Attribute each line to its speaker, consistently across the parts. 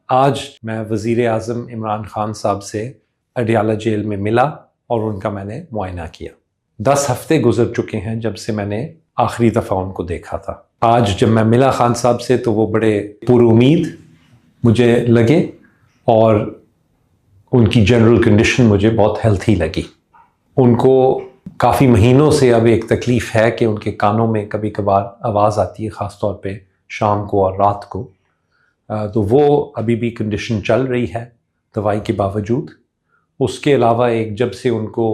Speaker 1: आज मैं वज़ीर आज़म इमरान खान साहब से अडियाला जेल में मिला और उनका मैंने मुआयना किया। 10 हफ्ते गुजर चुके हैं जब से मैंने आखिरी दफ़ा उनको देखा था। आज जब मैं मिला खान साहब से तो वो बड़े पुरुमीद मुझे लगे और उनकी जनरल कंडीशन मुझे बहुत हेल्थी लगी। उनको काफ़ी महीनों से अब एक तकलीफ़ है कि उनके कानों में कभी कभार आवाज़ आती है, ख़ास तौर पे शाम को और रात को। तो वो अभी भी कंडीशन चल रही है दवाई के बावजूद। उसके अलावा एक जब से उनको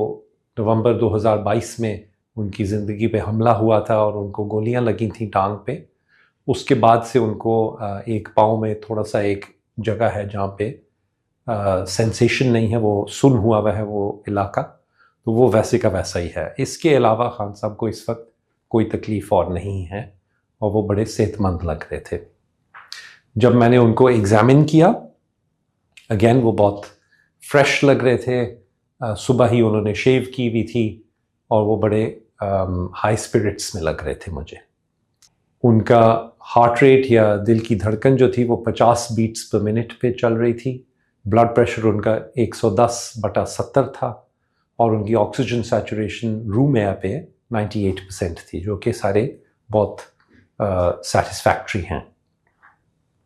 Speaker 1: नवंबर 2022 में उनकी ज़िंदगी पे हमला हुआ था और उनको गोलियां लगी थी टांग पे, उसके बाद से उनको एक पाँव में थोड़ा सा एक जगह है जहाँ पे सेंसेशन नहीं है, वो सुन हुआ वह है वो इलाका, तो वो वैसे का वैसा ही है। इसके अलावा खान साहब को इस वक्त कोई तकलीफ़ और नहीं है और वो बड़े सेहतमंद लग रहे थे। जब मैंने उनको एग्ज़ामिन किया, अगेन वो बहुत फ्रेश लग रहे थे। सुबह ही उन्होंने शेव की हुई थी और वो बड़े हाई स्पिरिट्स में लग रहे थे मुझे। उनका हार्ट रेट या दिल की धड़कन जो थी वो 50 बीट्स पर मिनट पे चल रही थी। ब्लड प्रेशर उनका 110/70 था और उनकी ऑक्सीजन सैचुरेशन रूम एयर पे 98% थी, जो कि सारे बहुत सेटिस्फैक्ट्री हैं।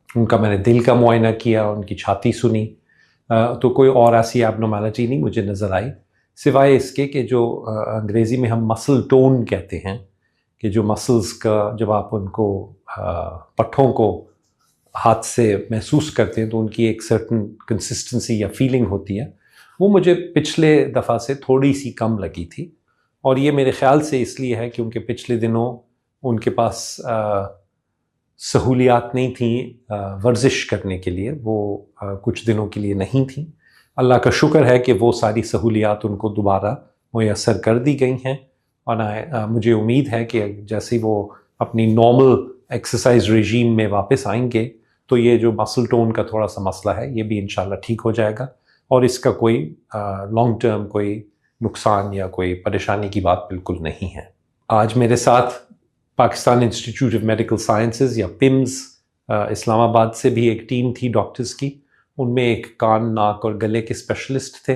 Speaker 1: उनका मैंने दिल का मुआयना किया, उनकी छाती सुनी, तो कोई और ऐसी एबनॉर्मैलिटी नहीं मुझे नज़र आई, सिवाय इसके कि जो अंग्रेज़ी में हम मसल टोन कहते हैं, कि जो मसल्स का जब आप उनको पट्ठों को हाथ से महसूस करते हैं तो उनकी एक सर्टन कंसिस्टेंसी या फीलिंग होती है, वो मुझे पिछले दफ़ा से थोड़ी सी कम लगी थी। और ये मेरे ख़्याल से इसलिए है क्योंकि पिछले दिनों उनके पास सहूलियात नहीं थी वर्जिश करने के लिए, वो कुछ दिनों के लिए नहीं थी। अल्लाह का शुक्र है कि वो सारी सहूलियात उनको दोबारा मुयस्सर कर दी गई हैं और मुझे उम्मीद है कि जैसे वो अपनी नॉर्मल एक्सरसाइज रेजीम में वापस आएंगे तो ये जो मसल टोन का थोड़ा सा मसला है ये भी इंशाल्लाह ठीक हो जाएगा और इसका कोई लॉन्ग टर्म कोई नुकसान या कोई परेशानी की बात बिल्कुल नहीं है। आज मेरे साथ Pakistan institute of medical sciences या पिम्स इस्लामाबाद से भी एक टीम थी डॉक्टर्स की। उनमें एक कान, नाक और गले के स्पेशलिस्ट थे।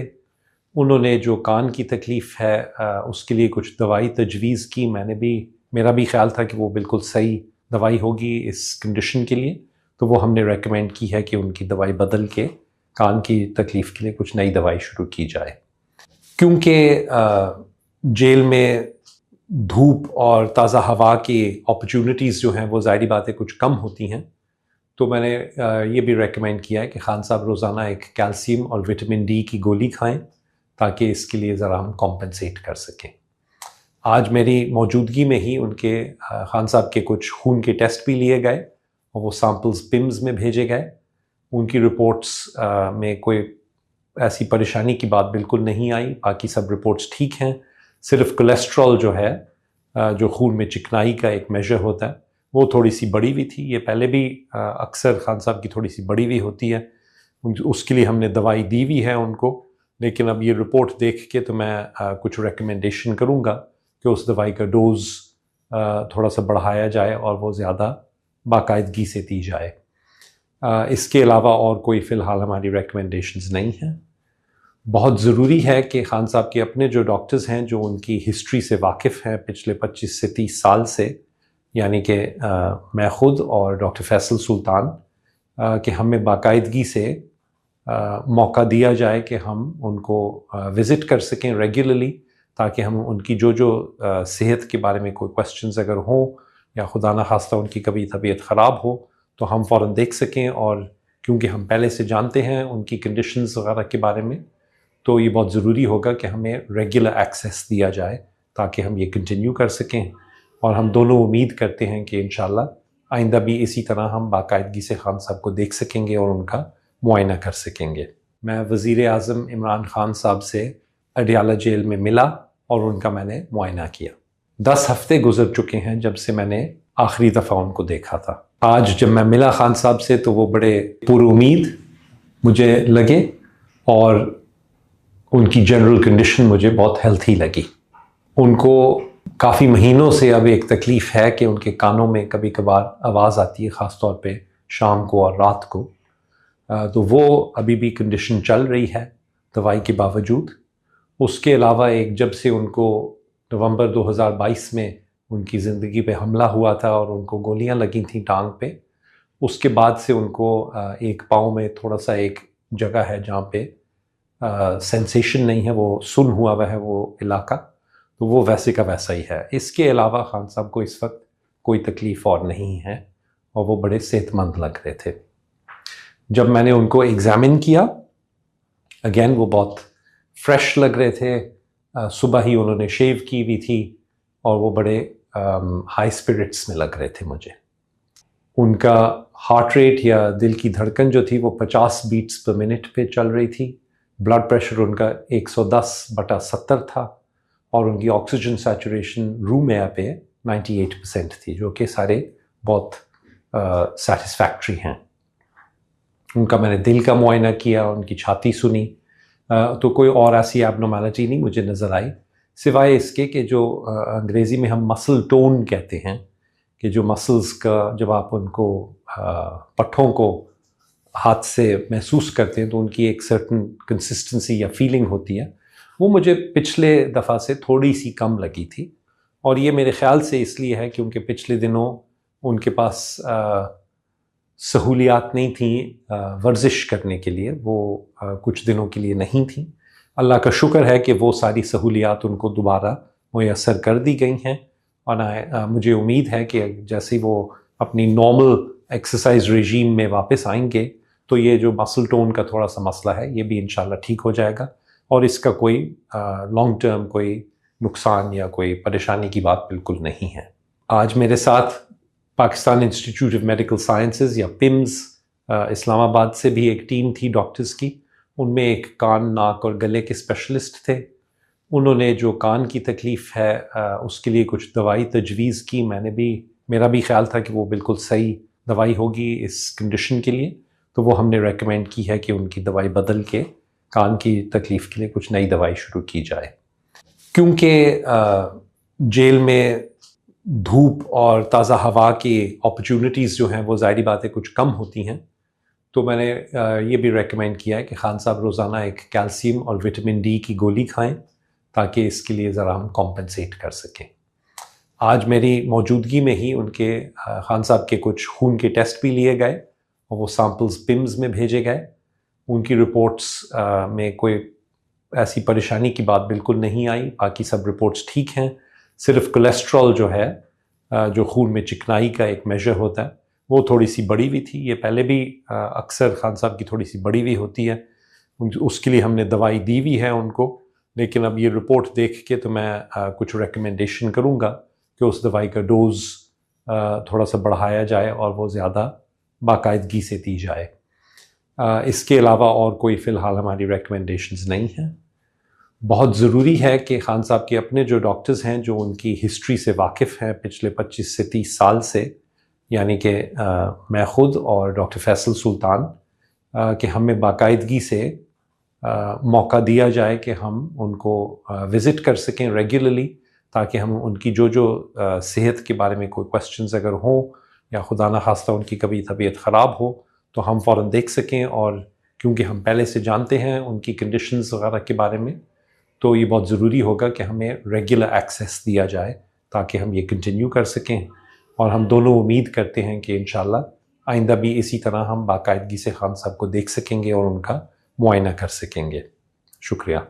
Speaker 1: उन्होंने जो कान की तकलीफ़ है उसके लिए कुछ दवाई तजवीज़ की। मेरा भी ख्याल था कि वो बिल्कुल सही दवाई होगी इस कंडीशन के लिए, तो वो हमने रेकमेंड की है कि उनकी दवाई बदल के कान की तकलीफ़ के लिए कुछ नई दवाई शुरू की जाए। क्योंकि जेल में धूप और ताज़ा हवा की अपॉर्चुनिटीज़ जो हैं वो ज़ाहिरी बात है कुछ कम होती हैं, तो मैंने ये भी रेकमेंड किया है कि खान साहब रोज़ाना एक कैल्शियम और विटामिन डी की गोली खाएं ताकि इसके लिए ज़रा हम कॉम्पनसेट कर सकें। आज मेरी मौजूदगी में ही उनके खान साहब के कुछ खून के टेस्ट भी लिए गए और वो सैम्पल्स पिम्स में भेजे गए। उनकी रिपोर्ट्स में कोई ऐसी परेशानी की बात बिल्कुल नहीं आई, बाकी सब रिपोर्ट्स ठीक हैं। सिर्फ कोलेस्ट्रॉल जो है, जो खून में चिकनाई का एक मेजर होता है, वो थोड़ी सी बढ़ी हुई थी। ये पहले भी अक्सर खान साहब की थोड़ी सी बढ़ी हुई होती है, उसके लिए हमने दवाई दी हुई है उनको। लेकिन अब ये रिपोर्ट देख के तो मैं कुछ रिकमेंडेशन करूँगा कि उस दवाई का डोज़ थोड़ा सा बढ़ाया जाए और वो ज़्यादा बाकायदगी से दी जाए। इसके अलावा और कोई फ़िलहाल हमारी रिकमेंडेशंस नहीं हैं। बहुत ज़रूरी है कि खान साहब के अपने जो डॉक्टर्स हैं जो उनकी हिस्ट्री से वाकिफ़ हैं पिछले 25 से 30 साल से, यानी कि मैं ख़ुद और डॉक्टर फैसल सुल्तान, कि हमें बाकायदगी से मौका दिया जाए कि हम उनको विज़िट कर सकें रेगुलरली, ताकि हम उनकी जो सेहत के बारे में कोई क्वेश्चंस अगर हों या खुदा न खास्ता उनकी कभी तबीयत ख़राब हो तो हम फ़ौरन देख सकें। और क्योंकि हम पहले से जानते हैं उनकी कंडीशंस वगैरह के बारे में, तो ये बहुत ज़रूरी होगा कि हमें रेगुलर एक्सेस दिया जाए ताकि हम ये कंटिन्यू कर सकें। और हम दोनों उम्मीद करते हैं कि इंशाल्लाह आइंदा भी इसी तरह हम बाकायदगी से खान साहब को देख सकेंगे और उनका मुआयना कर सकेंगे। मैं वज़ीर आज़म इमरान खान साहब से अडियाला जेल में मिला और उनका मैंने मुआयना किया। 10 हफ्ते गुजर चुके हैं जब से मैंने आखिरी दफ़ा उनको देखा था। आज जब मैं मिला खान साहब से तो वो बड़े पुरुमीद मुझे लगे और उनकी जनरल कंडीशन मुझे बहुत हेल्थी लगी। उनको काफ़ी महीनों से अब एक तकलीफ़ है कि उनके कानों में कभी कभार आवाज़ आती है, ख़ास तौर पे शाम को और रात को। तो वो अभी भी कंडीशन चल रही है दवाई के बावजूद। उसके अलावा एक जब से उनको नवंबर 2022 में उनकी ज़िंदगी पे हमला हुआ था और उनको गोलियां लगी थी टांग पे, उसके बाद से उनको एक पाँव में थोड़ा सा एक जगह है जहाँ पे सेंसेशन नहीं है, वो सुन हुआ हुआ है वो इलाका, तो वो वैसे का वैसा ही है। इसके अलावा खान साहब को इस वक्त कोई तकलीफ़ और नहीं है और वो बड़े सेहतमंद लग रहे थे। जब मैंने उनको एग्ज़ामिन किया, अगेन वो बहुत फ्रेश लग रहे थे। सुबह ही उन्होंने शेव की हुई थी और वो बड़े हाई स्पिरिट्स में लग रहे थे मुझे। उनका हार्ट रेट या दिल की धड़कन जो थी वो 50 बीट्स पर मिनट पे चल रही थी। ब्लड प्रेशर उनका 110/70 था और उनकी ऑक्सीजन सैचुरेशन रूम एयर पे 98% थी, जो कि सारे बहुत सेटिस्फैक्ट्री हैं। उनका मैंने दिल का मुआयना किया, उनकी छाती सुनी, तो कोई और ऐसी एबनॉर्मैलिटी नहीं मुझे नज़र आई, सिवाय इसके कि जो अंग्रेज़ी में हम मसल टोन कहते हैं, कि जो मसल्स का जब आप उनको पट्ठों को हाथ से महसूस करते हैं तो उनकी एक सर्टन कंसिस्टेंसी या फीलिंग होती है, वो मुझे पिछले दफ़ा से थोड़ी सी कम लगी थी। और ये मेरे ख़्याल से इसलिए है क्योंकि पिछले दिनों उनके पास सहूलियात नहीं थी वर्जिश करने के लिए, वो कुछ दिनों के लिए नहीं थी। अल्लाह का शुक्र है कि वो सारी सहूलियात उनको दोबारा मुयस्सर कर दी गई हैं और मुझे उम्मीद है कि जैसे ही वो अपनी नॉर्मल एक्सरसाइज रेजीम में वापस आएंगे तो ये जो मसल टोन का थोड़ा सा मसला है ये भी इंशाल्लाह ठीक हो जाएगा और इसका कोई लॉन्ग टर्म कोई नुकसान या कोई परेशानी की बात बिल्कुल नहीं है। आज मेरे साथ Pakistan institute of medical sciences या पिम्स इस्लामाबाद से भी एक टीम थी डॉक्टर्स की। उनमें एक कान, नाक और गले के स्पेशलिस्ट थे। उन्होंने जो कान की तकलीफ़ है उसके लिए कुछ दवाई तजवीज़ की। मेरा भी ख्याल था कि वो बिल्कुल सही दवाई होगी इस कंडीशन के लिए, तो वो हमने रेकमेंड की है कि उनकी दवाई बदल के कान की तकलीफ़ के लिए कुछ नई दवाई शुरू की जाए। क्योंकि जेल में धूप और ताज़ा हवा की अपॉर्चुनिटीज़ जो हैं वो ज़ाहिरी बात है कुछ कम होती हैं, तो मैंने ये भी रेकमेंड किया है कि खान साहब रोज़ाना एक कैल्शियम और विटामिन डी की गोली खाएं ताकि इसके लिए ज़रा हम कॉम्पनसेट कर सकें। आज मेरी मौजूदगी में ही उनके खान साहब के कुछ खून के टेस्ट भी लिए गए और वो सैम्पल्स पिम्स में भेजे गए। उनकी रिपोर्ट्स में कोई ऐसी परेशानी की बात बिल्कुल नहीं आई, बाकी सब रिपोर्ट्स ठीक हैं। सिर्फ कोलेस्ट्रॉल जो है, जो खून में चिकनाई का एक मेजर होता है, वो थोड़ी सी बढ़ी हुई थी। ये पहले भी अक्सर खान साहब की थोड़ी सी बढ़ी हुई होती है, उसके लिए हमने दवाई दी हुई है उनको, लेकिन अब ये रिपोर्ट देख के तो मैं कुछ रिकमेंडेशन करूँगा कि उस दवाई का डोज़ थोड़ा सा बढ़ाया जाए और वो ज़्यादा बाकायदगी से दी जाए। इसके अलावा और कोई फ़िलहाल हमारी रिकमेंडेशंस नहीं हैं। बहुत ज़रूरी है कि खान साहब के अपने जो डॉक्टर्स हैं जो उनकी हिस्ट्री से वाकिफ़ हैं पिछले 25 से 30 साल से, यानी कि मैं ख़ुद और डॉक्टर फैसल सुल्तान, कि हमें बाकायदगी से मौका दिया जाए कि हम उनको विज़िट कर सकें रेगुलरली, ताकि हम उनकी जो सेहत के बारे में कोई क्वेश्चंस अगर हों या खुदा न खास्ता उनकी कभी तबीयत ख़राब हो तो हम फ़ौरन देख सकें। और क्योंकि हम पहले से जानते हैं उनकी कंडीशंस वगैरह के बारे में, तो ये बहुत ज़रूरी होगा कि हमें रेगुलर एक्सेस दिया जाए ताकि हम ये कंटिन्यू कर सकें। और हम दोनों उम्मीद करते हैं कि इंशाल्लाह आइंदा भी इसी तरह हम बाकायदगी से खान साहब को देख सकेंगे और उनका मुआयना कर सकेंगे। शुक्रिया।